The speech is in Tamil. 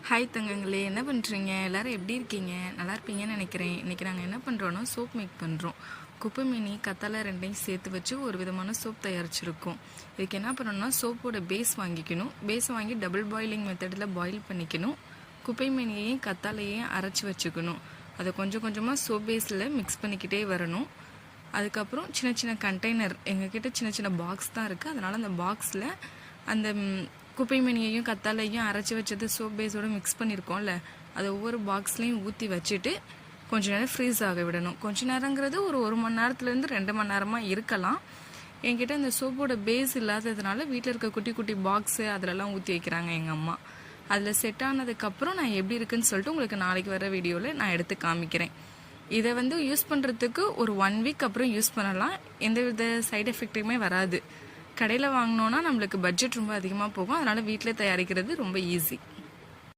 ஹாய் தங்கங்களே, என்ன பண்ணுறீங்க? எல்லோரும் எப்படி இருக்கீங்க? நல்லா இருப்பீங்கன்னு நினைக்கிறேன். இன்றைக்கி நாங்கள் என்ன பண்ணுறோன்னா சோப் மேக் பண்ணுறோம். குப்பை மீனி கத்தாழை ரெண்டையும் சேர்த்து வச்சு ஒரு விதமான சோப் தயாரிச்சிருக்கோம். இதுக்கு என்ன பண்ணணும்னா சோப்போட பேஸ் வாங்கிக்கணும். பேஸ் வாங்கி டபுள் பாயிலிங் மெத்தடில் பாயில் பண்ணிக்கணும். குப்பை மீனியையும் கத்தாழையையும் அரைச்சி வச்சுக்கணும். அதை கொஞ்சம் கொஞ்சமாக சோப் பேஸில் மிக்ஸ் பண்ணிக்கிட்டே வரணும். அதுக்கப்புறம் சின்ன சின்ன கண்டெய்னர், எங்ககிட்ட சின்ன சின்ன பாக்ஸ் தான் இருக்குது. அதனால் அந்த பாக்ஸில் அந்த குப்பை மணியையும் கத்தாழையும் அரைச்சி வச்சது சோப் பேஸோடு மிக்ஸ் பண்ணியிருக்கோம்ல, அதை ஒவ்வொரு பாக்ஸ்லேயும் ஊற்றி வச்சுட்டு கொஞ்ச நேரம் ஃப்ரீஸ் ஆக விடணும். கொஞ்ச நேரங்கிறது ஒரு மணி நேரத்துலேருந்து 2 மணி நேரமாக இருக்கலாம். என்கிட்ட இந்த சோப்போட பேஸ் இல்லாததுனால வீட்டில் இருக்க குட்டி குட்டி பாக்ஸு அதிலெல்லாம் ஊற்றி வைக்கிறாங்க எங்கள் அம்மா. அதில் செட் ஆனதுக்கப்புறம் நான் எப்படி இருக்குன்னு சொல்லிட்டு உங்களுக்கு நாளைக்கு வர வீடியோவில் நான் எடுத்து காமிக்கிறேன். இதை யூஸ் பண்ணுறதுக்கு ஒரு 1 வீக் அப்புறம் யூஸ் பண்ணலாம். எந்தவித சைடு எஃபெக்ட்டுமே வராது. கடையில் வாங்கினோன்னா நம்மளுக்கு பட்ஜெட் ரொம்ப அதிகமாக போகும். அதனால் வீட்டில் தயாரிக்கிறது ரொம்ப ஈஸி.